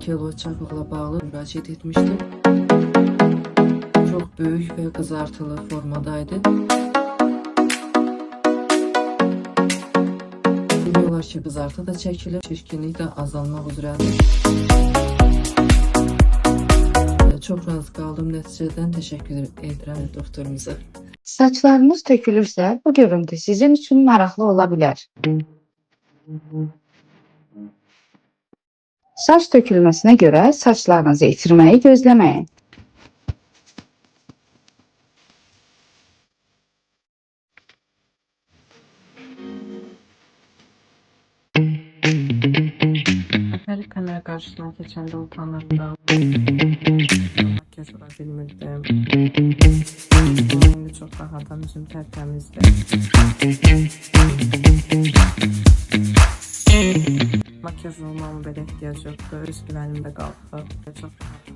keloid çapıqla bağlı müraciət etmişdim. Çok büyük ve kızartılı formadaydı. Biliyorlar ki kızartı da çekilir, şişkinlik de azalmaq üzrədir. Çok razı kaldım nəticədən. Təşəkkür edirəm doktorumuza. Saçlarınız tökülürsə, bu görüntü sizin üçün maraqlı ola bilər. Saç tökülməsinə görə saçlarınızı itirməyi gözləməyin. Her kamera karşısına geçende utanırdım. Makyaj ola bilmirdim. Şimdi çok rahatım, yüzüm tertemizdi. Makyaj olmamın belə ehtiyac yoxdur. Öz güvənimdə qaldı. Çox rahatım.